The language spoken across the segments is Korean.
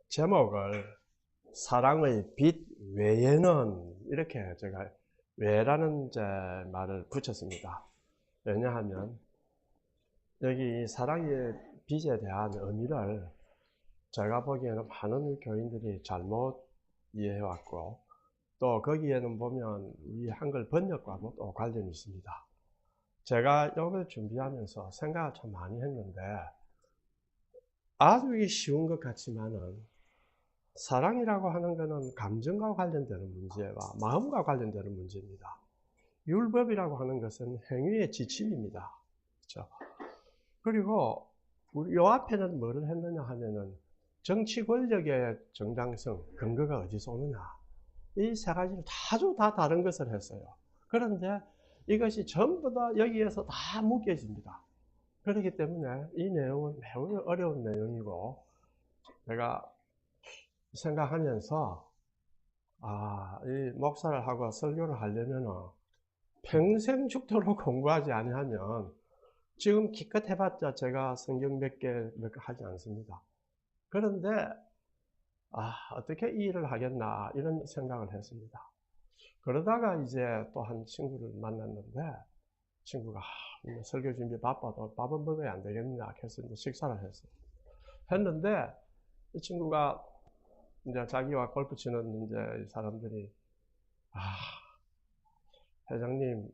제목을 사랑의 빛 외에는 이렇게 제가 외라는 말을 붙였습니다. 왜냐하면 여기 사랑의 빛에 대한 의미를 제가 보기에는 많은 교인들이 잘못 이해해왔고, 또 거기에는 보면 우리 한글 번역과도 또 관련이 있습니다. 제가 이걸 준비하면서 생각을 참 많이 했는데, 아주 쉬운 것 같지만은 사랑이라고 하는 것은 감정과 관련되는 문제와 마음과 관련되는 문제입니다. 율법이라고 하는 것은 행위의 지침입니다. 그렇죠? 그리고 우리 요 앞에는 뭐를 했느냐 하면은 정치 권력의 정당성, 근거가 어디서 오느냐, 이 세 가지를 아주 다 다른 것을 했어요. 그런데 이것이 전부 다 여기에서 다 묶여집니다. 그렇기 때문에 이 내용은 매우 어려운 내용이고, 제가 생각하면서 이 목사를 하고 설교를 하려면 평생 죽도록 공부하지 아니하면 지금 기껏 해봤자 제가 성경 몇 개 하지 않습니다. 그런데 어떻게 이 일을 하겠나 이런 생각을 했습니다. 그러다가 이제 또 한 친구를 만났는데, 친구가 설교 준비 바빠도 밥은 먹어야 안 되겠냐 해서 식사를 했는데, 이 친구가 이제 자기와 골프 치는 이제 사람들이 회장님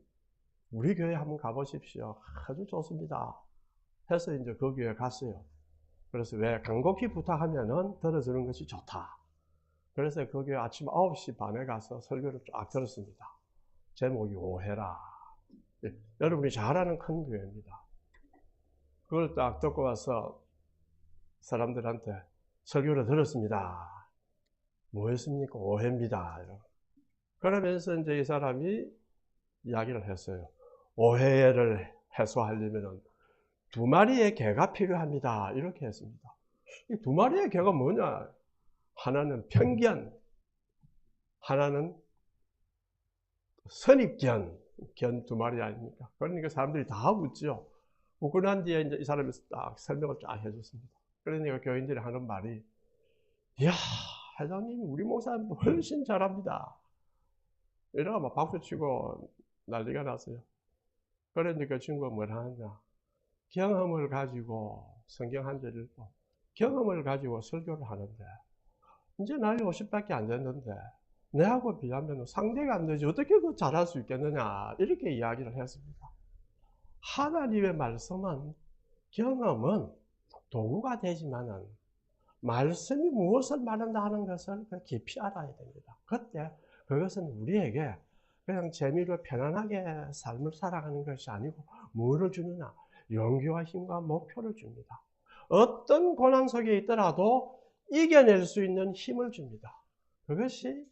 우리 교회 한번 가보십시오. 아주 좋습니다. 해서 이제 그 교회 갔어요. 그래서 왜 간곡히 부탁하면은 들어주는 것이 좋다. 그래서 그 교회 아침 9시 반에 가서 설교를 쫙 들었습니다. 제목이 오해라. 여러분이 잘 아는 큰 교회입니다. 그걸 딱 듣고 와서 사람들한테 설교를 들었습니다. 뭐였습니까? 오해입니다. 그러면서 이제 이 사람이 이야기를 했어요. 오해를 해소하려면 두 마리의 개가 필요합니다. 이렇게 했습니다. 이 두 마리의 개가 뭐냐? 하나는 편견, 하나는 선입견, 견 두 마리 아닙니까? 그러니까 사람들이 다 웃죠. 웃고 난 뒤에 이제 이 사람이 딱 설명을 쫙 해줬습니다. 그러니까 교인들이 하는 말이, 이야, 회장님, 우리 목사님도 훨씬 잘합니다. 이러고 막 박수치고 난리가 났어요. 그러니까 친구가 뭘 하느냐. 경험을 가지고 성경 한 절 읽고, 경험을 가지고 설교를 하는데, 이제 나이 50밖에 안 됐는데, 내하고 비하면 상대가 안 되지, 어떻게 그 잘할 수 있겠느냐, 이렇게 이야기를 했습니다. 하나님의 말씀은, 경험은 도구가 되지만은, 말씀이 무엇을 말한다 하는 것을 깊이 알아야 됩니다. 그때 그것은 우리에게 그냥 재미로 편안하게 삶을 살아가는 것이 아니고 뭐를 주느냐? 용기와 힘과 목표를 줍니다. 어떤 고난 속에 있더라도 이겨낼 수 있는 힘을 줍니다. 그것이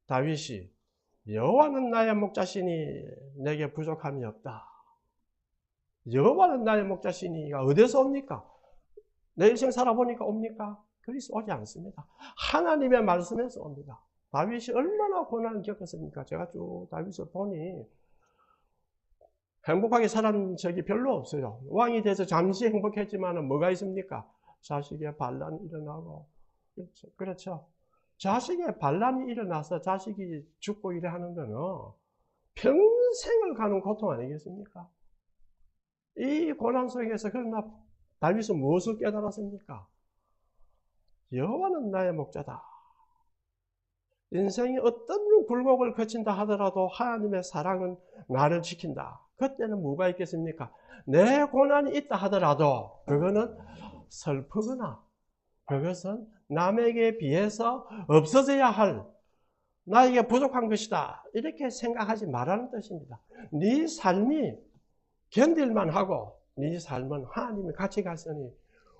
다윗이 여호와는 나의 목자시니 내게 부족함이 없다. 여호와는 나의 목자시니가 어디서 옵니까? 내 인생 살아보니까 옵니까? 그리서 오지 않습니다. 하나님의 말씀에서 옵니다. 다윗이 얼마나 고난을 겪었습니까? 제가 쭉 다윗을 보니 행복하게 살은 적이 별로 없어요. 왕이 돼서 잠시 행복했지만 뭐가 있습니까? 자식의 반란이 일어나고, 그렇죠. 자식의 반란이 일어나서 자식이 죽고 이래 하는 거는 평생을 가는 고통 아니겠습니까? 이 고난 속에서 그러나 다윗은 무엇을 깨달았습니까? 여호와는 나의 목자다. 인생이 어떤 굴곡을 거친다 하더라도 하나님의 사랑은 나를 지킨다. 그때는 뭐가 있겠습니까? 내 고난이 있다 하더라도 그거는 슬프거나 그것은 남에게 비해서 없어져야 할 나에게 부족한 것이다. 이렇게 생각하지 말라는 뜻입니다. 네 삶이 견딜만 하고 네 삶은 하나님의 같이 갔으니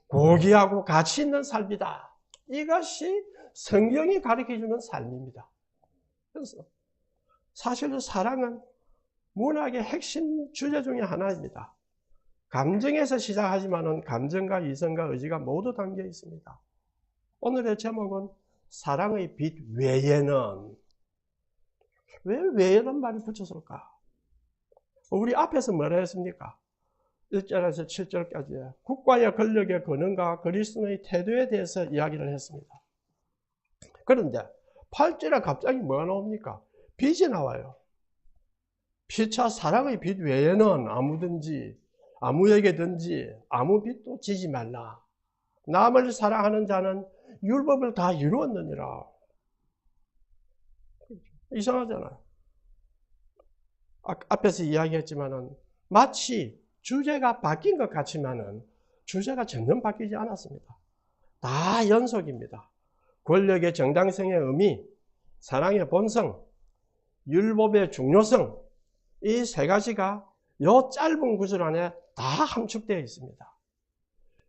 고귀하고 가치 있는 삶이다. 이것이 성경이 가르쳐주는 삶입니다. 그래서 사실 사랑은 문학의 핵심 주제 중에 하나입니다. 감정에서 시작하지만 감정과 이성과 의지가 모두 담겨 있습니다. 오늘의 제목은 사랑의 빛 외에는, 왜 외에는 말이 붙였을까? 우리 앞에서 뭐라 했습니까? 1절에서 7절까지 국가의 권력의 근원과 그리스도의 태도에 대해서 이야기를 했습니다. 그런데 8절에 갑자기 뭐가 나옵니까? 빚이 나와요. 피차 사랑의 빚 외에는 아무에게든지 아무 빚도 지지 말라. 남을 사랑하는 자는 율법을 다 이루었느니라. 이상하잖아요. 앞에서 이야기했지만은 마치 주제가 바뀐 것 같지만은 주제가 전혀 바뀌지 않았습니다. 다 연속입니다. 권력의 정당성의 의미, 사랑의 본성, 율법의 중요성, 이 세 가지가 이 짧은 구절 안에 다 함축되어 있습니다.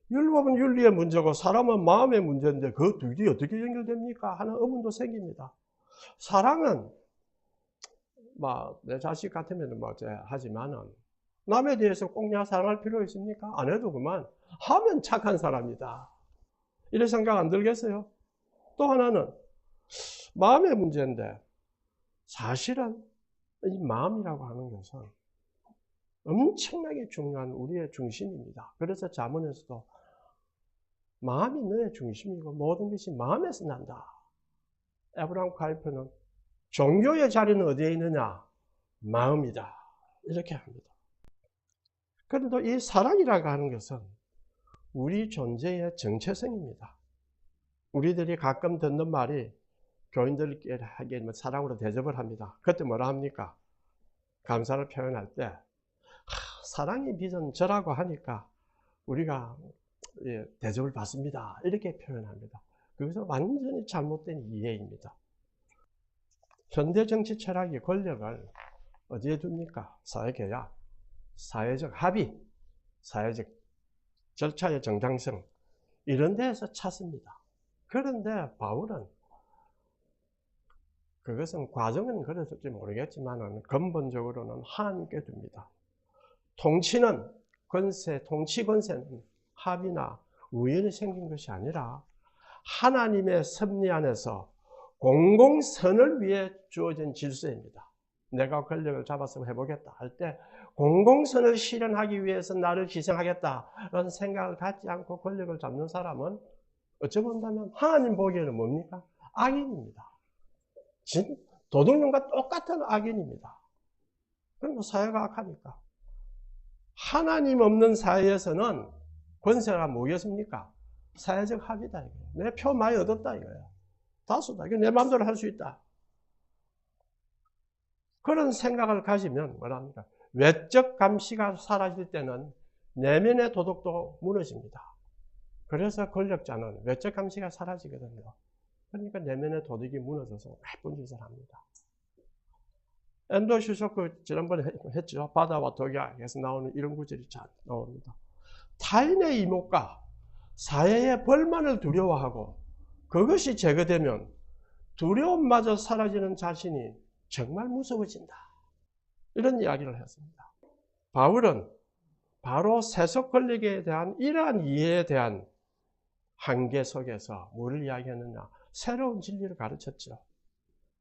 율법은 윤리의 문제고 사람은 마음의 문제인데 그 둘이 어떻게 연결됩니까? 하는 의문도 생깁니다. 사랑은 내 자식 같으면 하지만은 남에 대해서 꼭 내가 사랑할 필요 있습니까? 안 해도 그만 하면 착한 사람이다. 이런 생각 안 들겠어요? 또 하나는 마음의 문제인데 사실은 이 마음이라고 하는 것은 엄청나게 중요한 우리의 중심입니다. 그래서 잠언에서도 마음이 너의 중심이고 모든 것이 마음에서 난다. 에브라임 카이퍼는 종교의 자리는 어디에 있느냐? 마음이다. 이렇게 합니다. 그런데 이 사랑이라고 하는 것은 우리 존재의 정체성입니다. 우리들이 가끔 듣는 말이 교인들끼리 하기에 사랑으로 대접을 합니다. 그때 뭐라 합니까? 감사를 표현할 때 사랑이 빚은 저라고 하니까 우리가 대접을 받습니다. 이렇게 표현합니다. 그것은 완전히 잘못된 이해입니다. 현대 정치 철학이 권력을 어디에 둡니까? 사회계약, 사회적 합의, 사회적 절차의 정당성 이런 데에서 찾습니다. 그런데 바울은 그것은 과정은 그랬을지 모르겠지만 근본적으로는 하나님께 둡니다. 통치는 통치 권세는 합의나 우연히 생긴 것이 아니라 하나님의 섭리 안에서 공공선을 위해 주어진 질서입니다. 내가 권력을 잡아서 해보겠다 할 때 공공선을 실현하기 위해서 나를 희생하겠다라는 생각을 갖지 않고 권력을 잡는 사람은 어찌 본다면 하나님 보기에는 뭡니까? 악인입니다. 도둑놈과 똑같은 악인입니다. 그럼 사회가 악하니까. 하나님 없는 사회에서는 권세가 뭐겠습니까? 사회적 합의다. 내 표 많이 얻었다 이거야. 다수다. 이게 내 마음대로 할 수 있다. 그런 생각을 가지면 뭐랍니까? 외적 감시가 사라질 때는 내면의 도덕도 무너집니다. 그래서 권력자는 외적 감시가 사라지거든요. 그러니까 내면의 도덕이 무너져서 나쁜 짓을 합니다. 엔도 슈쇼크 지난번에 했죠. 바다와 독약에서 나오는 이런 구절이 잘 나옵니다. 타인의 이목과 사회의 벌만을 두려워하고 그것이 제거되면 두려움마저 사라지는 자신이 정말 무서워진다. 이런 이야기를 했습니다. 바울은 바로 세속 권력에 대한 이러한 이해에 대한 한계 속에서 뭐를 이야기했느냐? 새로운 진리를 가르쳤죠.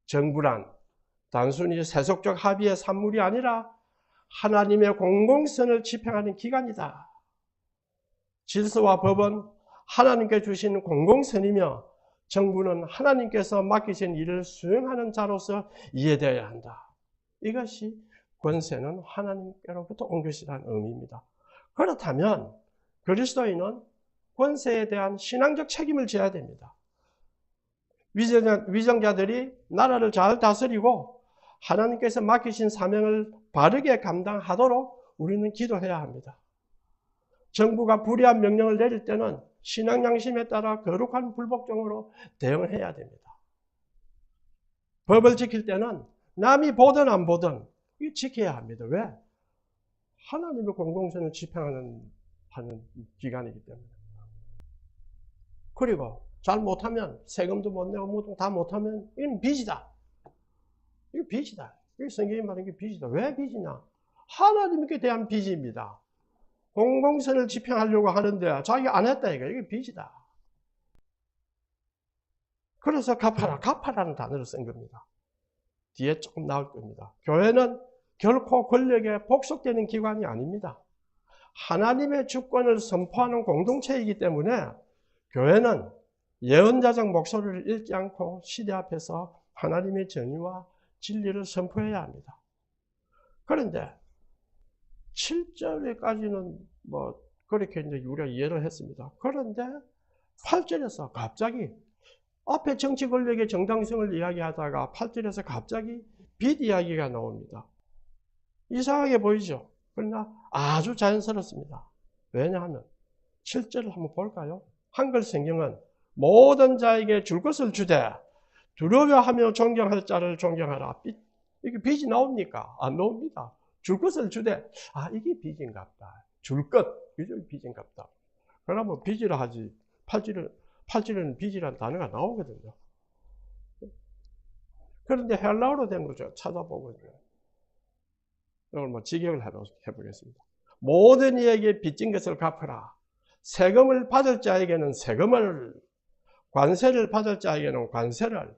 정부란 단순히 세속적 합의의 산물이 아니라 하나님의 공공선을 집행하는 기관이다. 질서와 법은 하나님께 주신 공공선이며 정부는 하나님께서 맡기신 일을 수행하는 자로서 이해되어야 한다. 이것이 권세는 하나님께로부터 온 것이라는 의미입니다. 그렇다면 그리스도인은 권세에 대한 신앙적 책임을 져야 됩니다. 위정자들이 나라를 잘 다스리고 하나님께서 맡기신 사명을 바르게 감당하도록 우리는 기도해야 합니다. 정부가 불의한 명령을 내릴 때는 신앙 양심에 따라 거룩한 불복종으로 대응을 해야 됩니다. 법을 지킬 때는 남이 보든 안 보든 지켜야 합니다. 왜? 하나님의 공공선을 집행하는 기관이기 때문에. 그리고 잘 못하면 세금도 못 내고 뭐도 다 못하면 이건 빚이다. 이거 빚이다. 이게 성경이 말하는 게 빚이다. 왜 빚이냐? 하나님께 대한 빚입니다. 공공선을 집행하려고 하는데 자기가 안 했다 이거. 이게 빚이다. 그래서 갚아라는 단어를 쓴 겁니다. 뒤에 조금 나올 겁니다. 교회는 결코 권력에 복속되는 기관이 아닙니다. 하나님의 주권을 선포하는 공동체이기 때문에 교회는 예언자적 목소리를 잃지 않고 시대 앞에서 하나님의 정의와 진리를 선포해야 합니다. 그런데 7절에까지는 뭐 그렇게 이제 우리가 이해를 했습니다. 그런데 8절에서 갑자기 앞에 정치 권력의 정당성을 이야기하다가 8절에서 갑자기 빚 이야기가 나옵니다. 이상하게 보이죠? 그러나 아주 자연스럽습니다. 왜냐하면 7절을 한번 볼까요? 한글 성경은 모든 자에게 줄 것을 주되 두려워하며 존경할 자를 존경하라. 이게 빚이 나옵니까? 안 나옵니다. 줄 것을 주되 이게 빚인갑다. 줄 것, 이게 빚인갑다. 그러면 빚이라 하지 8절에는 빚이라는 단어가 나오거든요. 그런데 헬라어로 된 거죠. 찾아보거든요. 이걸 뭐 직역을 해보겠습니다. 모든 이에게 빚진 것을 갚으라. 세금을 받을 자에게는 세금을, 관세를 받을 자에게는 관세를,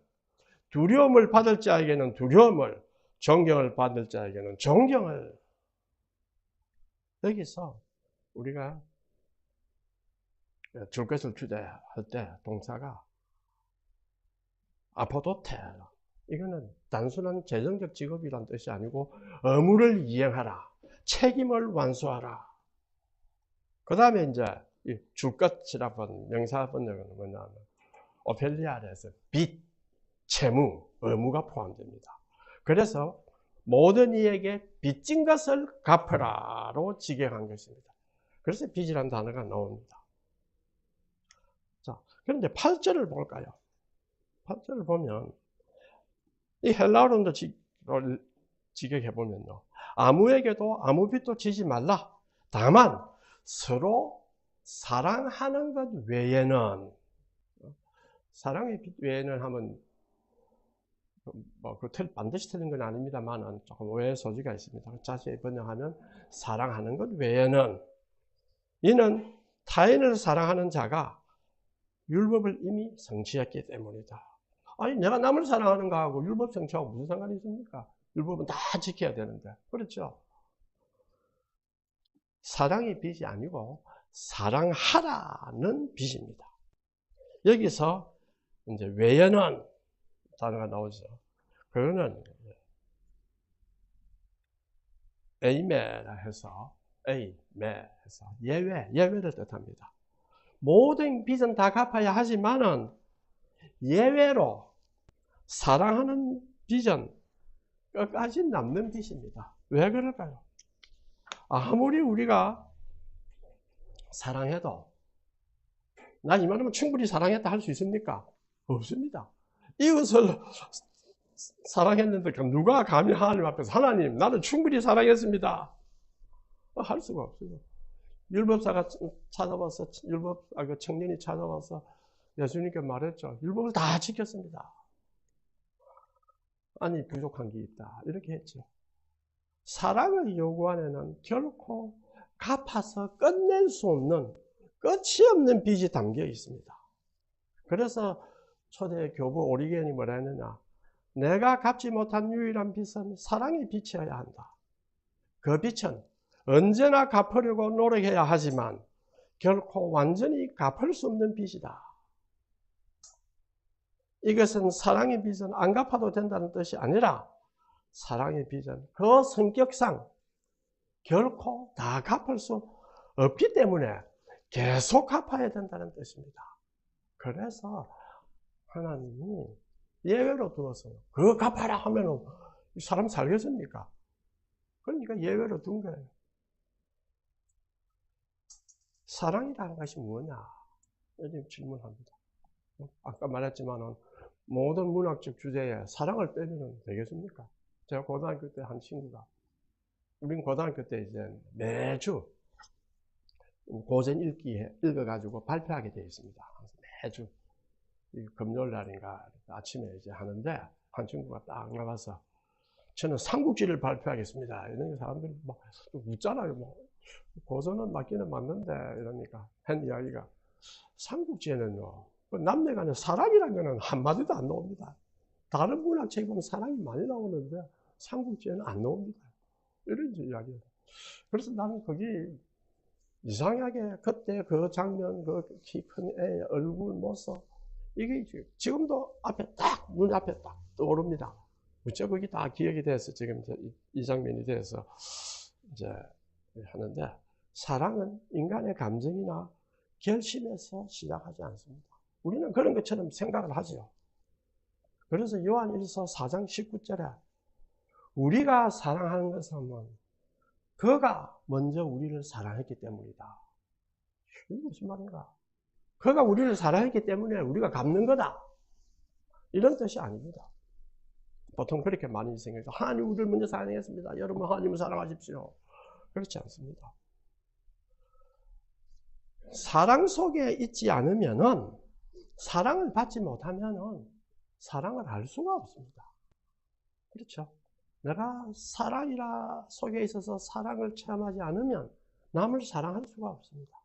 두려움을 받을 자에게는 두려움을, 존경을 받을 자에게는 존경을. 여기서 우리가 줄 것을 주되 할 때 동사가 아포도테, 이거는 단순한 재정적 직업이란 뜻이 아니고 의무를 이행하라, 책임을 완수하라. 그 다음에 이제 줄 것이라 본 명사 번역은 뭐냐면 오펠리아에서 빚, 채무, 의무가 포함됩니다. 그래서 모든 이에게 빚진 것을 갚으라로 직역한 것입니다. 그래서 빚이라는 단어가 나옵니다. 자, 그런데 8절을 볼까요? 8절을 보면 이 헬라어로 직역해 보면요, 아무에게도 아무 빚도 지지 말라. 다만 서로 사랑하는 것 외에는, 사랑의 빚 외에는 하면 반드시 틀린 건 아닙니다만 조금 오해의 소지가 있습니다. 자세히 번역하면 사랑하는 것 외에는, 이는 타인을 사랑하는 자가 율법을 이미 성취했기 때문이다. 아니, 내가 남을 사랑하는 거하고 율법 성취하고 무슨 상관이 있습니까? 율법은 다 지켜야 되는데. 그렇죠? 사랑의 빚이 아니고 사랑하라는 빚입니다. 여기서 이제 외에는 단어가 나오죠. 그거는 에이메라 해서 예외를 뜻합니다. 모든 빚은 다 갚아야 하지만은 예외로 사랑하는 빚은 끝까지 남는 빚입니다. 왜 그럴까요? 아무리 우리가 사랑해도 난 이만하면 충분히 사랑했다 할 수 있습니까? 없습니다. 이것을 사랑했는데 누가 감히 하나님 앞에서 하나님 나는 충분히 사랑했습니다 할 수가 없어요. 율법사가 찾아와서 그 청년이 찾아와서 예수님께 말했죠. 율법을 다 지켰습니다. 아니 부족한 게 있다 이렇게 했죠. 사랑을 요구하는 애는 결코 갚아서 끝낼 수 없는 끝이 없는 빚이 담겨 있습니다. 그래서 초대 교부 오리겐이 뭐라 했느냐, 내가 갚지 못한 유일한 빚은 사랑의 빚이어야 한다. 그 빚은 언제나 갚으려고 노력해야 하지만 결코 완전히 갚을 수 없는 빚이다. 이것은 사랑의 빚은 안 갚아도 된다는 뜻이 아니라 사랑의 빚은 그 성격상 결코 다 갚을 수 없기 때문에 계속 갚아야 된다는 뜻입니다. 그래서 하나님이 예외로 두어서 그거 갚아라 하면 이 사람 살겠습니까? 그러니까 예외로 둔 거예요. 사랑이라는 것이 뭐냐? 요즘 질문합니다. 아까 말했지만 모든 문학적 주제에 사랑을 빼면 되겠습니까? 제가 고등학교 때 한 친구가, 우린 고등학교 때 이제 매주 고전 읽기 읽어가지고 발표하게 되어 있습니다. 매주 금요일 날인가 아침에 이제 하는데 한 친구가 딱 나가서 저는 삼국지를 발표하겠습니다. 이런 사람들이 막 웃잖아요. 고전은 맞기는 맞는데 이러니까 한 이야기가, 삼국지에는요 남녀간의 사랑이라는 거는 한마디도 안 나옵니다. 다른 문학책에 보면 사랑이 많이 나오는데 삼국지에는 안 나옵니다. 이런 이야기예요. 그래서 나는 거기 이상하게 그때 그 장면, 그 키 큰 애 얼굴 모습, 이게 지금도 앞에 딱, 눈 앞에 딱 떠오릅니다. 무척 그게 다 기억이 돼서 지금 이 장면이 돼서 이제 하는데, 사랑은 인간의 감정이나 결심에서 시작하지 않습니다. 우리는 그런 것처럼 생각을 하죠. 그래서 요한 1서 4장 19절에 우리가 사랑하는 것은 그가 먼저 우리를 사랑했기 때문이다. 이게 무슨 말인가? 그가 우리를 사랑했기 때문에 우리가 갚는 거다. 이런 뜻이 아닙니다. 보통 그렇게 많이 생각해서 하나님 우리를 먼저 사랑했습니다. 여러분 하나님을 사랑하십시오. 그렇지 않습니다. 사랑 속에 있지 않으면은, 사랑을 받지 못하면은 사랑을 할 수가 없습니다. 그렇죠? 내가 사랑이라 속에 있어서 사랑을 체험하지 않으면 남을 사랑할 수가 없습니다.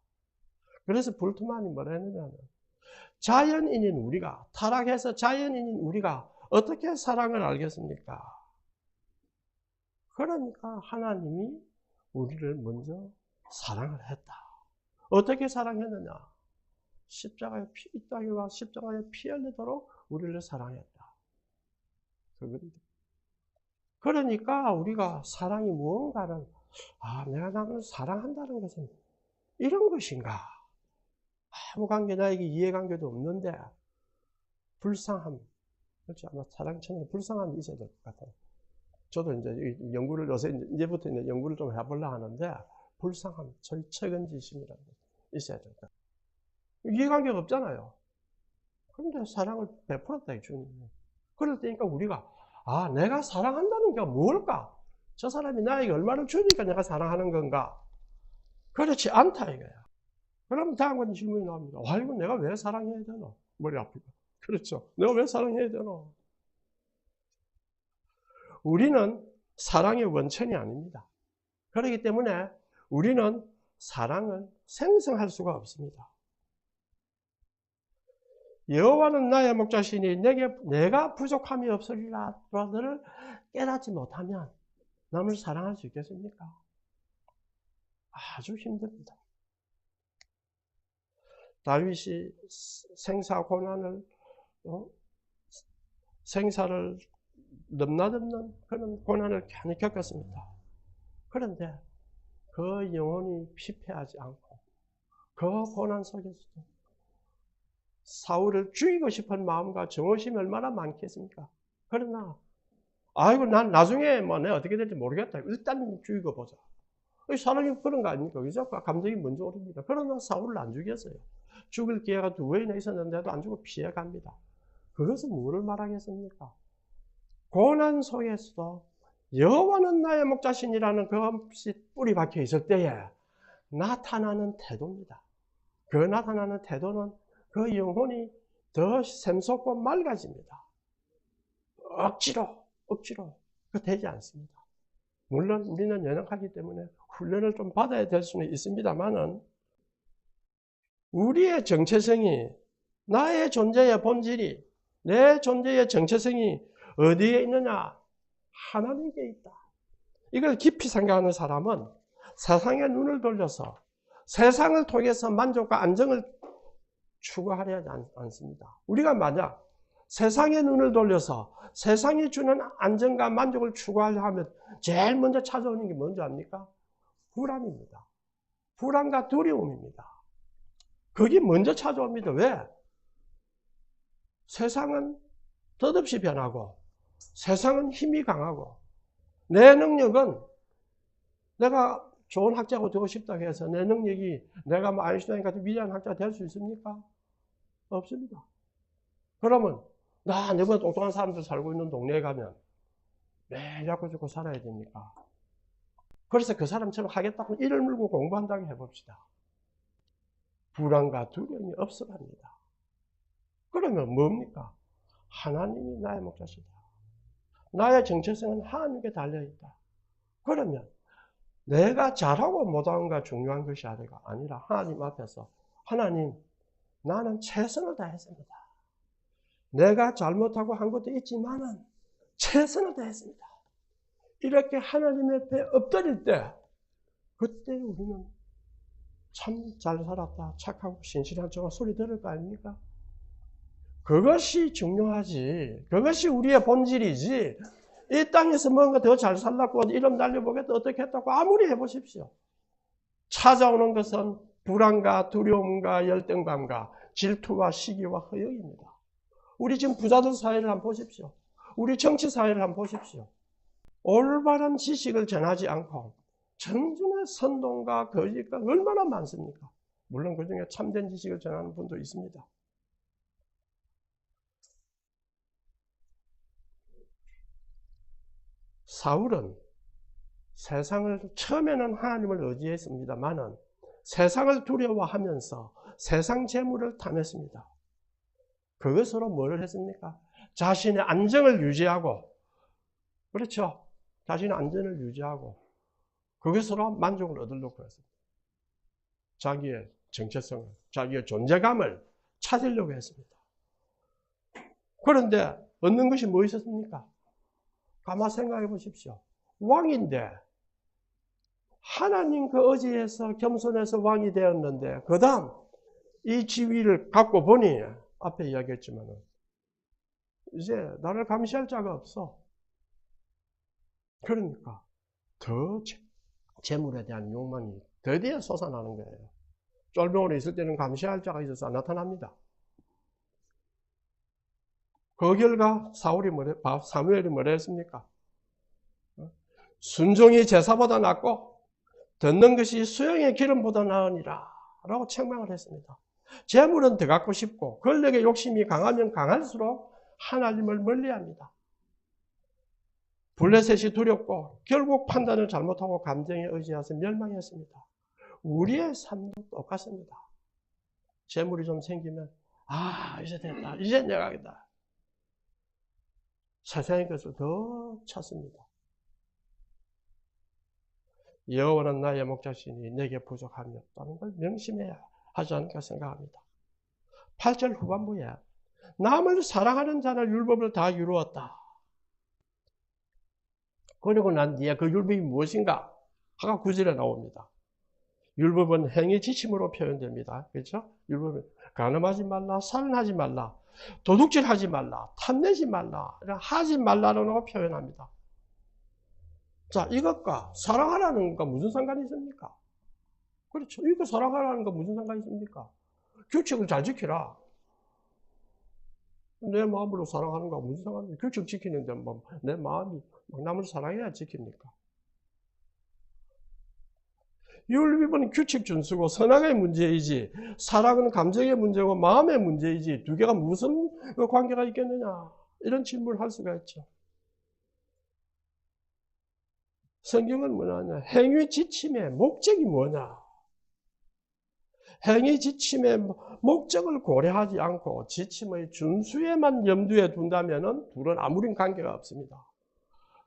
그래서 불트만이 뭐라 했느냐면, 자연인인 우리가, 타락해서 자연인인 우리가 어떻게 사랑을 알겠습니까? 그러니까 하나님이 우리를 먼저 사랑을 했다. 어떻게 사랑했느냐? 십자가에 이 땅에 와 십자가에 피 흘리도록 우리를 사랑했다. 그러니까 우리가 사랑이 무언가를, 내가 남을 사랑한다는 것은 이런 것인가? 아무 관계, 나에게 이해관계도 없는데 불쌍함, 그렇죠? 아마 사랑처럼 불쌍함이 있어야 될 것 같아요. 저도 이제 연구를 이제부터 이제 연구를 좀 해보려 하는데, 불쌍함, 저희 책임지심이라는 게 있어야 될 것 같아요. 이해관계가 없잖아요. 그런데 사랑을 베풀었다, 주님이. 그럴 때니까 우리가, 내가 사랑한다는 게 뭘까? 저 사람이 나에게 얼마를 주니까 내가 사랑하는 건가? 그렇지 않다, 이거야. 그럼 다음과 질문이 나옵니다. 이거 내가 왜 사랑해야 되나? 머리 아프고. 그렇죠. 내가 왜 사랑해야 되나? 우리는 사랑의 원천이 아닙니다. 그렇기 때문에 우리는 사랑을 생성할 수가 없습니다. 여호와는 나의 목자시니 내가 부족함이 없으리라를 깨닫지 못하면 남을 사랑할 수 있겠습니까? 아주 힘듭니다. 다윗이 생사를 넘나드는 그런 고난을 많이 겪었습니다. 그런데 그 영혼이 피폐하지 않고 그 고난 속에서도 사울을 죽이고 싶은 마음과 정오심이 얼마나 많겠습니까? 그러나 난 나중에 내가 어떻게 될지 모르겠다. 일단 죽이고 보자. 사람이 그런 거 아닙니까? 그죠? 감정이 먼저 오릅니다. 그러나 사울을 안 죽였어요. 죽을 기회가 2번이나 있었는데도 안 죽고 피해갑니다. 그것은 뭐를 말하겠습니까? 고난 속에서도 여호와는 나의 목자신이라는 그것이 뿌리 박혀 있을 때에 나타나는 태도입니다. 그 나타나는 태도는 그 영혼이 더 샘솟고 맑아집니다. 억지로 그 되지 않습니다. 물론 우리는 연약하기 때문에 훈련을 좀 받아야 될 수는 있습니다만은, 우리의 정체성이, 나의 존재의 본질이, 내 존재의 정체성이 어디에 있느냐? 하나님께 있다. 이걸 깊이 생각하는 사람은 세상의 눈을 돌려서 세상을 통해서 만족과 안정을 추구하려 하지 않습니다. 우리가 만약 세상의 눈을 돌려서 세상이 주는 안정과 만족을 추구하려 하면 제일 먼저 찾아오는 게 뭔지 압니까? 불안입니다. 불안과 두려움입니다. 그게 먼저 찾아옵니다. 왜? 세상은 덧없이 변하고 세상은 힘이 강하고, 내 능력은 내가 좋은 학자가 되고 싶다고 해서 내 능력이 내가 아인슈타인 같은 위대한 학자가 될 수 있습니까? 없습니다. 그러면 내보다 똑똑한 사람들 살고 있는 동네에 가면 매일 약고 죽고 살아야 됩니까? 그래서 그 사람처럼 하겠다고 이를 물고 공부한다고 해봅시다. 불안과 두려움이 없어갑니다. 그러면 뭡니까? 하나님이 나의 목자시다. 나의 정체성은 하나님께 달려있다. 그러면 내가 잘하고 못하는가 중요한 것이 아니라 하나님 앞에서, 하나님, 나는 최선을 다했습니다. 내가 잘못하고 한 것도 있지만은 최선을 다했습니다. 이렇게 하나님 앞에 엎드릴 때, 그때 우리는 참 잘 살았다, 착하고 신실한 척 소리 들을 거 아닙니까? 그것이 중요하지. 그것이 우리의 본질이지. 이 땅에서 뭔가 더 잘 살라고 이름 날려보겠다 어떻게 했다고 아무리 해보십시오. 찾아오는 것은 불안과 두려움과 열등감과 질투와 시기와 허영입니다. 우리 지금 부자들 사회를 한번 보십시오. 우리 정치 사회를 한번 보십시오. 올바른 지식을 전하지 않고 전전의 선동과 거짓과 얼마나 많습니까? 물론 그 중에 참된 지식을 전하는 분도 있습니다. 사울은 세상을 처음에는 하나님을 의지했습니다만은 세상을 두려워하면서 세상 재물을 탐했습니다. 그것으로 뭘 했습니까? 자신의 안정을 유지하고, 그렇죠? 자신의 안전을 유지하고 그것으로 만족을 얻으려고 했습니다. 자기의 정체성을, 자기의 존재감을 찾으려고 했습니다. 그런데 얻는 것이 뭐 있었습니까? 가만 생각해 보십시오. 왕인데 하나님 그 의지에서 겸손해서 왕이 되었는데 그 다음 이 지위를 갖고 보니 앞에 이야기했지만 이제 나를 감시할 자가 없어. 그러니까 더 재물에 대한 욕망이 드디어 솟아나는 거예요. 쫄병으로 있을 때는 감시할 자가 있어서 안 나타납니다. 그 결과 사무엘이 뭐라 했습니까? 순종이 제사보다 낫고 듣는 것이 수영의 기름보다 나으니라 라고 책망을 했습니다. 재물은 더 갖고 싶고 권력의 욕심이 강하면 강할수록 하나님을 멀리합니다. 블레셋이 두렵고 결국 판단을 잘못하고 감정에 의지해서 멸망했습니다. 우리의 삶도 똑같습니다. 재물이 좀 생기면 이제 됐다. 이제 내가 하겠다. 세상의 것을 더 찾습니다. 여호와는 나의 목자시니 내게 부족함이 없다는 걸 명심해야 하지 않을까 생각합니다. 8절 후반부에 남을 사랑하는 자는 율법을 다 이루었다. 그리고 난 뒤에 그 율법이 무엇인가? 하가 9절에 나옵니다. 율법은 행위 지침으로 표현됩니다. 그렇죠? 율법은 간음하지 말라, 살인하지 말라, 도둑질하지 말라, 탐내지 말라, 하지 말라라고 표현합니다. 자, 이것과 사랑하라는 것과 무슨 상관이 있습니까? 그렇죠. 이거 사랑하라는 거 무슨 상관이 있습니까? 규칙을 잘 지키라. 내 마음으로 사랑하는 거와 무슨 상관이 있습니까? 규칙 지키는데 뭐 내 마음이 남을 사랑해야 지킵니까? 율법은 규칙 준수고 선악의 문제이지 사랑은 감정의 문제고 마음의 문제이지 두 개가 무슨 관계가 있겠느냐 이런 질문을 할 수가 있죠. 성경은 뭐냐? 행위 지침의 목적이 뭐냐? 행위 지침의 목적을 고려하지 않고 지침의 준수에만 염두에 둔다면 둘은 아무런 관계가 없습니다.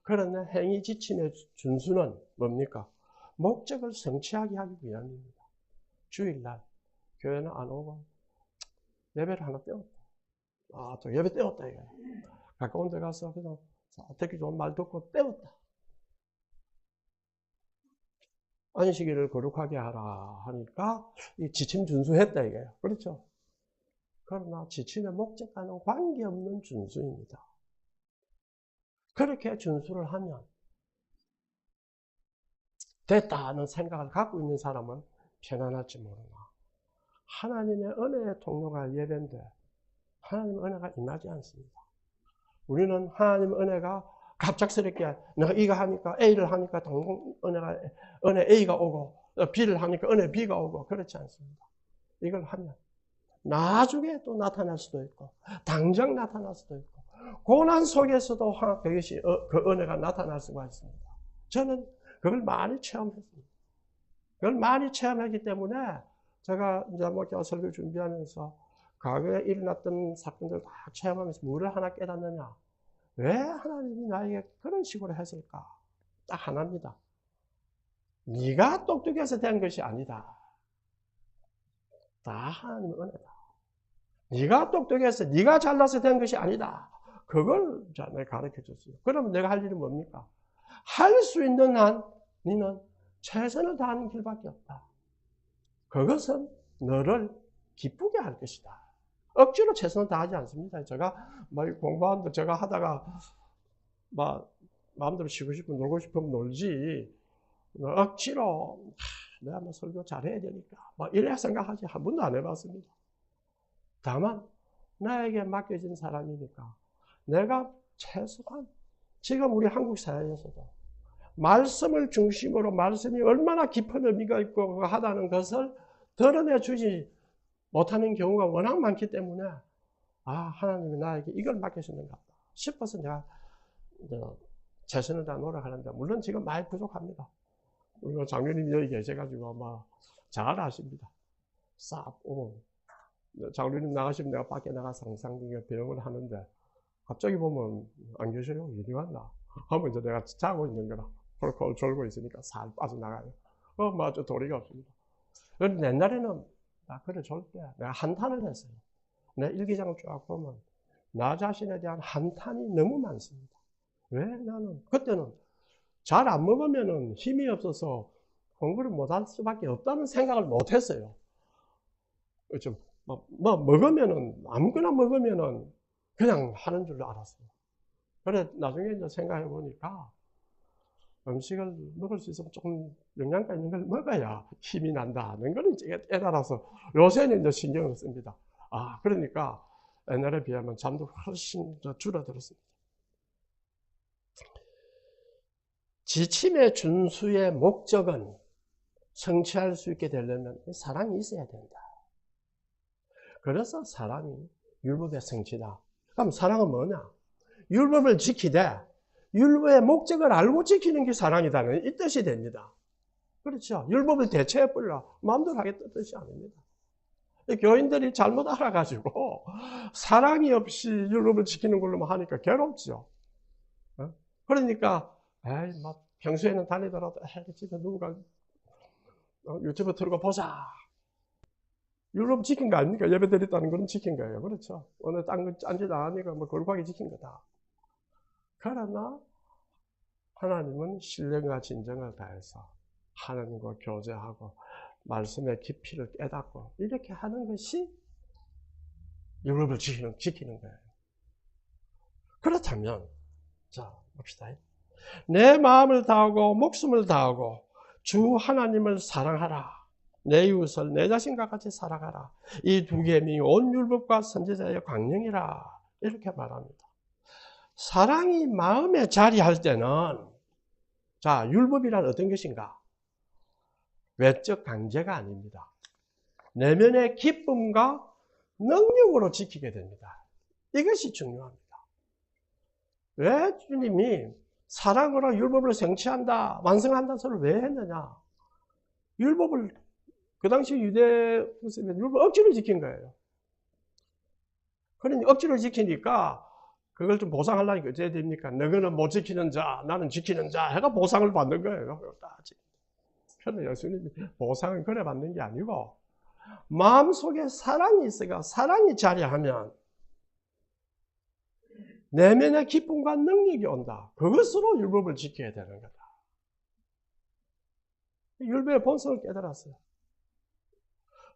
그러나 행위 지침의 준수는 뭡니까? 목적을 성취하게 하기 위함입니다. 주일날 교회는 안 오고 예배를 하나 떼었다. 또 예배 떼었다 이거야. 가까운 데 가서 그냥 듣기 좋은 말 듣고 떼었다. 안식일을 거룩하게 하라 하니까 이 지침 준수했다 이거예요. 그렇죠? 그러나 지침의 목적과는 관계없는 준수입니다. 그렇게 준수를 하면 됐다는 생각을 갖고 있는 사람은 편안할지 모르나 하나님의 은혜의 통로가 예배인데 하나님의 은혜가 임하지 않습니다. 우리는 하나님의 은혜가 갑작스럽게 내가 이거 하니까 A를 하니까 은혜 A가 오고 B를 하니까 은혜 B가 오고 그렇지 않습니다. 이걸 하면 나중에 또 나타날 수도 있고 당장 나타날 수도 있고 고난 속에서도 그것이 그 은혜가 나타날 수가 있습니다. 저는 그걸 많이 체험했습니다. 그걸 많이 체험했기 때문에 제가 이제 목회와 설교 준비하면서 과거에 일어났던 사건들 다 체험하면서 뭐를 하나 깨닫느냐? 왜 하나님이 나에게 그런 식으로 했을까? 딱 하나입니다. 네가 똑똑해서 된 것이 아니다. 다 하나님의 은혜다. 네가 똑똑해서 네가 잘나서 된 것이 아니다. 그걸 내가 가르쳐줬어요. 그러면 내가 할 일이 뭡니까? 할 수 있는 한 너는 최선을 다하는 길밖에 없다. 그것은 너를 기쁘게 할 것이다. 억지로 최선을 다하지 않습니다. 제가 뭐 공부하는데 제가 하다가 막 마음대로 쉬고 싶으면 놀고 싶으면 놀지, 억지로 내가 뭐 설교 잘해야 되니까 뭐 이래 생각하지 한 번도 안 해봤습니다. 다만 나에게 맡겨진 사람이니까 내가 최소한 지금 우리 한국 사회에서도 말씀을 중심으로 말씀이 얼마나 깊은 의미가 있고 하다는 것을 드러내 주지 못하는 경우가 워낙 많기 때문에 하나님이 나에게 이걸 맡겨주는가 싶어서 내가 최선을 다 노력하는데, 물론 지금 많이 부족합니다. 우리가 장로님 여기 계셔가지고 아마 잘 아십니다. 장로님 나가시면 내가 밖에 나가서 항상 배영을 하는데 갑자기 보면 안 계셔요. 이리 왔나 하면 이제 내가 자고 있는 거라 콜콜 졸고 있으니까 살 빠져나가요. 아주 도리가 없습니다. 그런데 옛날에는 그래 졸 때 내가 한탄을 했어요. 내 일기장을 쫙 보면 나 자신에 대한 한탄이 너무 많습니다. 왜 나는 그때는 잘 안 먹으면은 힘이 없어서 공부를 못할 수밖에 없다는 생각을 못 했어요. 먹으면은 아무거나 먹으면은 그냥 하는 줄 알았어요. 그래 나중에 이제 생각해 보니까 음식을 먹을 수 있으면 조금 영양가 있는 걸 먹어야 힘이 난다는 걸 이제 깨달아서 요새는 이제 신경을 씁니다. 그러니까 옛날에 비하면 잠도 훨씬 줄어들었습니다. 지침의 준수의 목적은 성취할 수 있게 되려면 사랑이 있어야 된다. 그래서 사랑이 율법의 성취다. 그럼 사랑은 뭐냐? 율법을 지키되 율법의 목적을 알고 지키는 게 사랑이다는 이 뜻이 됩니다. 그렇죠? 율법을 대체해버려 마음대로 하겠다는 뜻이 아닙니다. 교인들이 잘못 알아가지고 사랑이 없이 율법을 지키는 걸로만 하니까 괴롭죠. 그러니까 평소에는 다니더라도 집에 누가 유튜브 틀고 보자. 율법 지킨 거 아닙니까? 예배 드렸다는 건 지킨 거예요. 그렇죠? 오늘 딴짓 안 하니까 거룩하게 지킨 거다. 그러나 하나님은 신령과 진정을 다해서 하나님과 교제하고 말씀의 깊이를 깨닫고 이렇게 하는 것이 율법을 지키는 거예요. 그렇다면 자 봅시다. 내 마음을 다하고 목숨을 다하고 주 하나님을 사랑하라. 내 이웃을 내 자신과 같이 사랑하라. 이 두 계명이 온 율법과 선지자의 강령이라. 이렇게 말합니다. 사랑이 마음에 자리할 때는 율법이란 어떤 것인가? 외적 강제가 아닙니다. 내면의 기쁨과 능력으로 지키게 됩니다. 이것이 중요합니다. 왜 주님이 사랑으로 율법을 성취한다, 완성한다는 소리를 왜 했느냐? 율법을 그 당시 유대 율법 억지로 지킨 거예요. 그러니 억지로 지키니까 그걸 좀 보상하려니까 어떻게 됩니까? 너희는 못 지키는 자, 나는 지키는 자 해가 보상을 받는 거예요. 그런데 예수님이 보상을 그래 받는 게 아니고 마음속에 사랑이 있어가 사랑이 자리하면 내면의 기쁨과 능력이 온다. 그것으로 율법을 지켜야 되는 거다. 율법의 본성을 깨달았어요.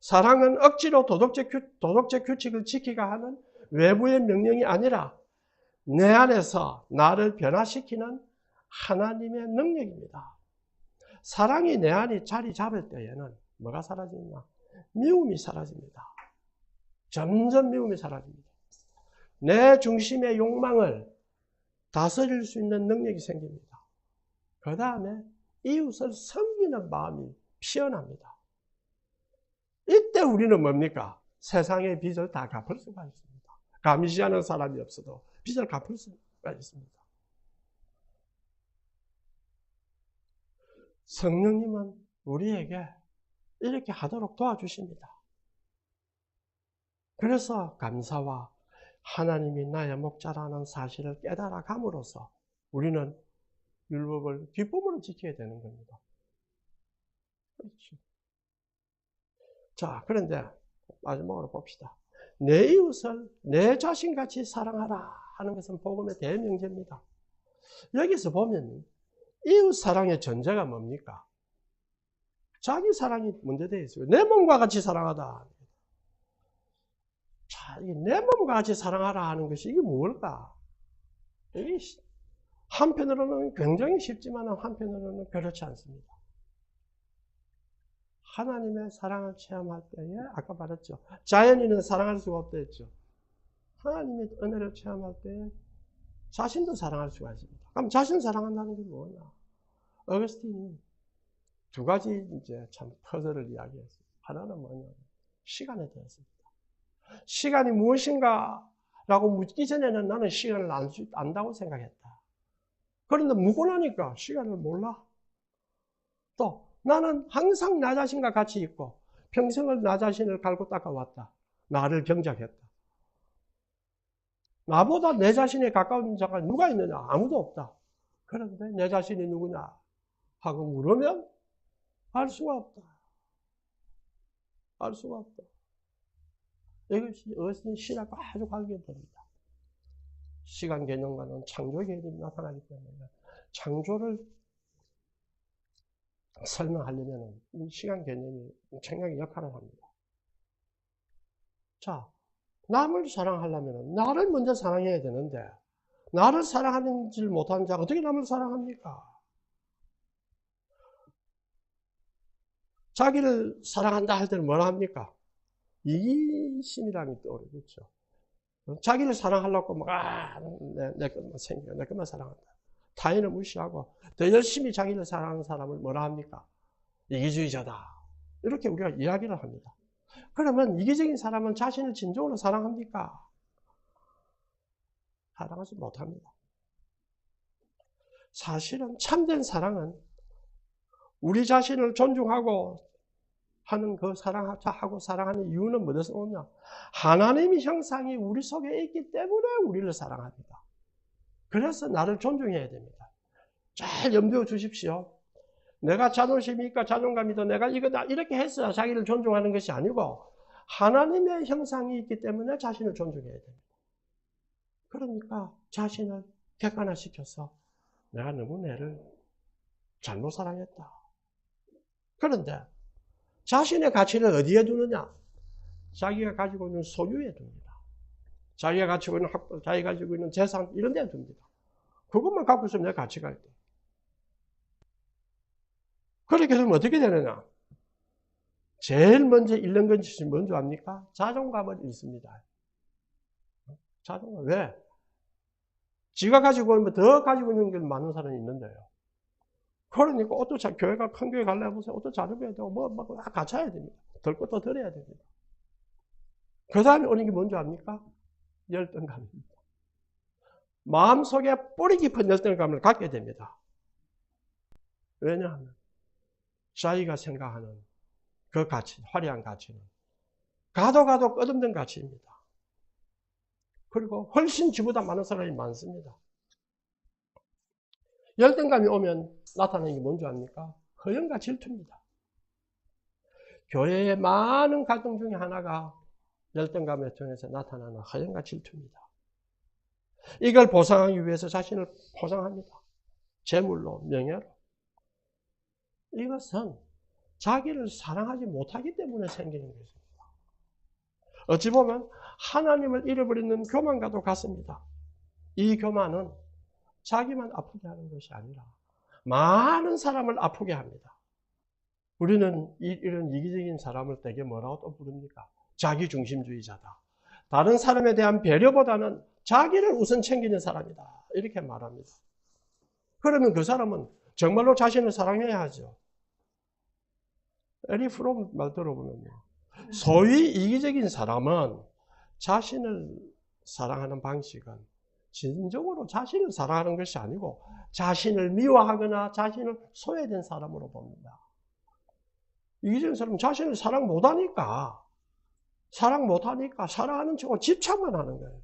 사랑은 억지로 도덕적 규칙을 지키가 하는 외부의 명령이 아니라 내 안에서 나를 변화시키는 하나님의 능력입니다. 사랑이 내 안에 자리 잡을 때에는 뭐가 사라지냐? 미움이 사라집니다. 점점 미움이 사라집니다. 내 중심의 욕망을 다스릴 수 있는 능력이 생깁니다. 그 다음에 이웃을 섬기는 마음이 피어납니다. 이때 우리는 뭡니까? 세상의 빚을 다 갚을 수가 있습니다. 감시하는 사람이 없어도 빚을 갚을 수가 있습니다. 성령님은 우리에게 이렇게 하도록 도와주십니다. 그래서 감사와 하나님이 나의 목자라는 사실을 깨달아 감으로써 우리는 율법을 기쁨으로 지켜야 되는 겁니다. 그렇죠. 자, 그런데 마지막으로 봅시다. 내 이웃을 내 자신같이 사랑하라 하는 것은 복음의 대명제입니다. 여기서 보면 이웃 사랑의 전제가 뭡니까? 자기 사랑이 문제되어 있어요. 내 몸과 같이 사랑하다. 자, 이게 내 몸과 같이 사랑하라 하는 것이 이게 뭘까? 이게 한편으로는 굉장히 쉽지만 한편으로는 그렇지 않습니다. 하나님의 사랑을 체험할 때에 아까 말했죠. 자연인은 사랑할 수가 없다 했죠. 하나님의 은혜를 체험할 때에 자신도 사랑할 수가 있습니다. 그럼 자신을 사랑한다는 게 뭐냐? 어거스틴이 두 가지 이제 참 퍼즐을 이야기했어요. 하나는 뭐냐? 시간에 대해서입니다. 시간이 무엇인가라고 묻기 전에는 나는 시간을 안다고 생각했다. 그런데 묻고 나니까 시간을 몰라. 또 나는 항상 나 자신과 같이 있고 평생을 나 자신을 갈고 닦아왔다. 나를 경작했다. 나보다 내 자신에 가까운 자가 누가 있느냐? 아무도 없다. 그런데 내 자신이 누구냐? 하고 물으면 알 수가 없다. 알 수가 없다. 이것이 어스틴 신학과 아주 관계됩니다. 시간 개념과는 창조 개념이 나타나기 때문에 창조를 설명하려면 이 시간 개념이 엄청나게 역할을 합니다. 자, 남을 사랑하려면 나를 먼저 사랑해야 되는데 나를 사랑하지 못하는 자가 어떻게 남을 사랑합니까? 자기를 사랑한다 할 때는 뭐라 합니까? 이기심이라는 게 떠오르겠죠. 자기를 사랑하려고 막, 내 것만 생겨, 내 것만 사랑한다. 타인을 무시하고 더 열심히 자기를 사랑하는 사람을 뭐라 합니까? 이기주의자다. 이렇게 우리가 이야기를 합니다. 그러면 이기적인 사람은 자신을 진정으로 사랑합니까? 사랑하지 못합니다. 사실은 참된 사랑은 우리 자신을 존중하고 하는 그 사랑하고 사랑하는 이유는 뭐에서 오냐? 하나님의 형상이 우리 속에 있기 때문에 우리를 사랑합니다. 그래서 나를 존중해야 됩니다. 잘 염두에 주십시오. 내가 자존심이 있고 자존감이 있고 내가 이거다 이렇게 해서 자기를 존중하는 것이 아니고 하나님의 형상이 있기 때문에 자신을 존중해야 됩니다. 그러니까 자신을 객관화시켜서 내가 너무 내를 잘못 사랑했다. 그런데 자신의 가치를 어디에 두느냐? 자기가 가지고 있는 소유에 둡니다. 자기가 가지고 있는 학벌, 자기가 가지고 있는 재산 이런 데 둡니다. 그것만 갖고 있으면 내 가치가 있다. 그렇게 되면 어떻게 되느냐? 제일 먼저 잃는 것이 뭔지 압니까? 자존감을 잃습니다. 자존감. 왜? 지가 가지고 있는 더 가지고 있는 게 많은 사람이 있는데요. 그러니까 옷도 교회가 큰 교회 갈래 보세요. 옷도 잘 입어야 되고 뭐 갖춰야 됩니다. 덜 것도 덜해야 됩니다. 그 다음에 오는 게 뭔지 압니까? 열등감입니다. 마음속에 뿌리 깊은 열등감을 갖게 됩니다. 왜냐하면 자기가 생각하는 그 가치, 화려한 가치는 가도 끝없는 가치입니다. 그리고 훨씬 지보다 많은 사람이 많습니다. 열등감이 오면 나타나는 게 뭔지 압니까? 허영과 질투입니다. 교회의 많은 갈등 중에 하나가 열등감을 통해서 나타나는 허영과 질투입니다. 이걸 보상하기 위해서 자신을 포장합니다. 재물로, 명예로. 이것은 자기를 사랑하지 못하기 때문에 생기는 것입니다. 어찌 보면 하나님을 잃어버리는 교만과도 같습니다. 이 교만은 자기만 아프게 하는 것이 아니라 많은 사람을 아프게 합니다. 우리는 이런 이기적인 사람을 되게 뭐라고 또 부릅니까? 자기중심주의자다. 다른 사람에 대한 배려보다는 자기를 우선 챙기는 사람이다. 이렇게 말합니다. 그러면 그 사람은 정말로 자신을 사랑해야 하죠. 에리 프롬 말 들어보면요. 소위 이기적인 사람은 자신을 사랑하는 방식은 진정으로 자신을 사랑하는 것이 아니고 자신을 미워하거나 자신을 소외된 사람으로 봅니다. 이기적인 사람은 자신을 사랑 못하니까 사랑하는 척하고 집착만 하는 거예요.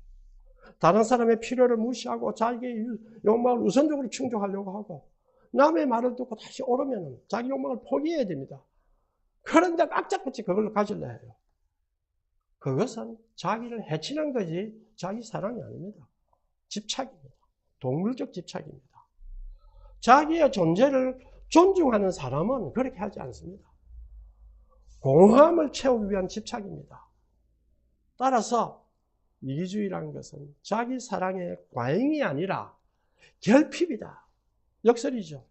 다른 사람의 필요를 무시하고 자기의 욕망을 우선적으로 충족하려고 하고 남의 말을 듣고 다시 오르면 자기 욕망을 포기해야 됩니다. 그런데 깍짝같이 그걸로 가질려 해요. 그것은 자기를 해치는 거지 자기 사랑이 아닙니다. 집착입니다. 동물적 집착입니다. 자기의 존재를 존중하는 사람은 그렇게 하지 않습니다. 공허함을 채우기 위한 집착입니다. 따라서 이기주의라는 것은 자기 사랑의 과잉이 아니라 결핍이다. 역설이죠.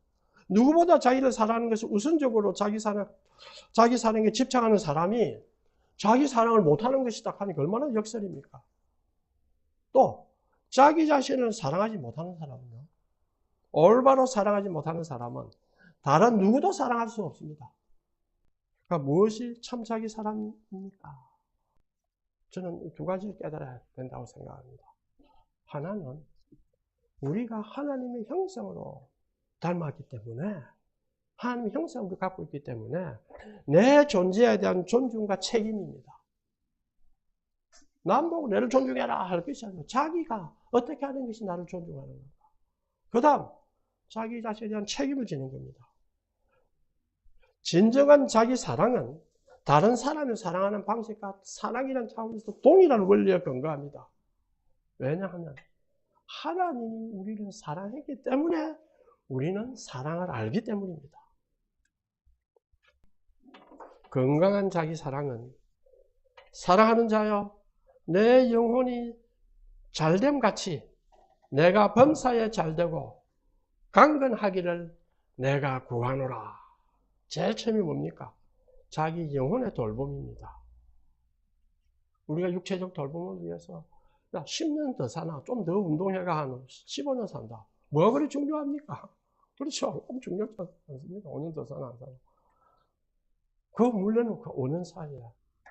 누구보다 자기를 사랑하는 것을 우선적으로 자기 사랑에 집착하는 사람이 자기 사랑을 못하는 것이다 하니까 얼마나 역설입니까? 또 자기 자신을 사랑하지 못하는 사람은요, 올바로 사랑하지 못하는 사람은 다른 누구도 사랑할 수 없습니다. 그러니까 무엇이 참 자기 사랑입니까? 저는 두 가지를 깨달아야 된다고 생각합니다. 하나는 우리가 하나님의 형상으로 닮았기 때문에, 하나님의 형상을 갖고 있기 때문에 내 존재에 대한 존중과 책임입니다. 남 보고 나를 존중해라 할 것이 아니라 자기가 어떻게 하는 것이 나를 존중하는 건가. 그 다음 자기 자신에 대한 책임을 지는 겁니다. 진정한 자기 사랑은 다른 사람을 사랑하는 방식과 사랑이라는 차원에서 동일한 원리에 근거합니다. 왜냐하면 하나님이 우리를 사랑했기 때문에 우리는 사랑을 알기 때문입니다. 건강한 자기 사랑은 사랑하는 자여 내 영혼이 잘됨 같이 내가 범사에 잘되고 강건하기를 내가 구하노라. 제일 처음이 뭡니까? 자기 영혼의 돌봄입니다. 우리가 육체적 돌봄을 위해서 10년 더 사나 좀 더 운동해가 한 15년 산다. 뭐가 그리 중요합니까? 그렇죠. 중요하지 않습니다. 5년 더 사나 안 사나. 그 물려놓고 5년 사이에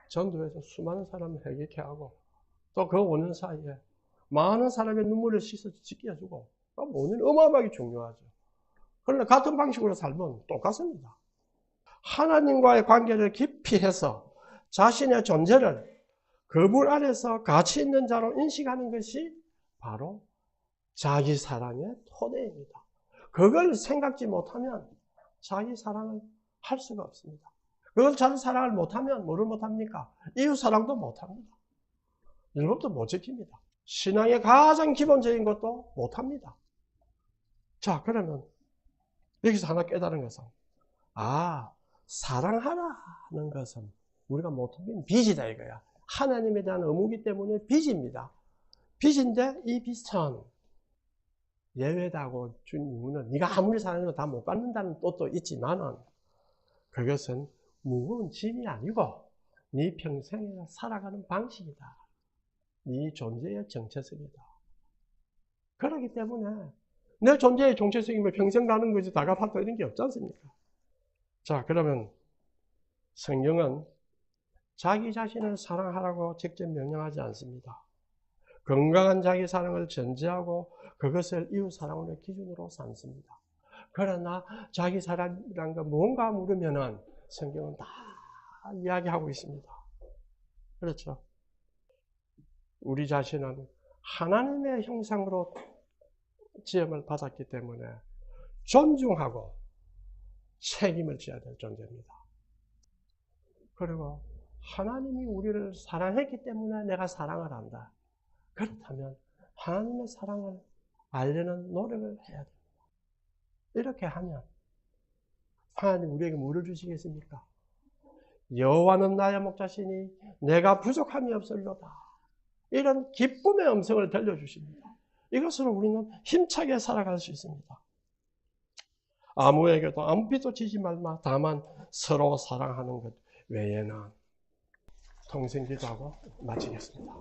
전도에서 수많은 사람을 회개케 하고 또 그 5년 사이에 많은 사람의 눈물을 씻어 씻게 해주고 5년 어마어마하게 중요하죠. 그러나 같은 방식으로 살면 똑같습니다. 하나님과의 관계를 깊이 해서 자신의 존재를 그분 안에서 가치 있는 자로 인식하는 것이 바로 자기 사랑의 토대입니다. 그걸 생각지 못하면 자기 사랑을 할 수가 없습니다. 그걸 자기 사랑을 못하면 뭐를 못합니까? 이웃 사랑도 못합니다. 율법도 못 지킵니다. 신앙의 가장 기본적인 것도 못합니다. 자, 그러면 여기서 하나 깨달은 것은 사랑하라는 것은 우리가 못하면 빚이다 이거야. 하나님에 대한 의무이기 때문에 빚입니다. 빚인데 이 빚은 예외다고 준 이유는 네가 아무리 사랑해도 다 못 갚는다는 뜻도 있지만은 그것은 무거운 짐이 아니고 네 평생에 살아가는 방식이다. 네 존재의 정체성이다. 그렇기 때문에 내 존재의 정체성이면 평생 가는 거지 다 갚았다 이런 게 없지 않습니까? 자, 그러면 성경은 자기 자신을 사랑하라고 직접 명령하지 않습니다. 건강한 자기 사랑을 전제하고 그것을 이웃 사랑의 기준으로 삼습니다. 그러나 자기 사랑이란 건 뭔가 물으면은 성경은 다 이야기하고 있습니다. 그렇죠? 우리 자신은 하나님의 형상으로 지음을 받았기 때문에 존중하고 책임을 져야 될 존재입니다. 그리고 하나님이 우리를 사랑했기 때문에 내가 사랑을 한다. 그렇다면 하나님의 사랑을 알려는 노력을 해야 됩니다. 이렇게 하면 하나님 우리에게 뭐를 주시겠습니까? 여호와는 나의 목자시니 내가 부족함이 없으리로다. 이런 기쁨의 음성을 들려주십니다. 이것으로 우리는 힘차게 살아갈 수 있습니다. 아무에게도 아무 빚도 지지 말마. 다만 서로 사랑하는 것 외에는. 통성기도하고 마치겠습니다.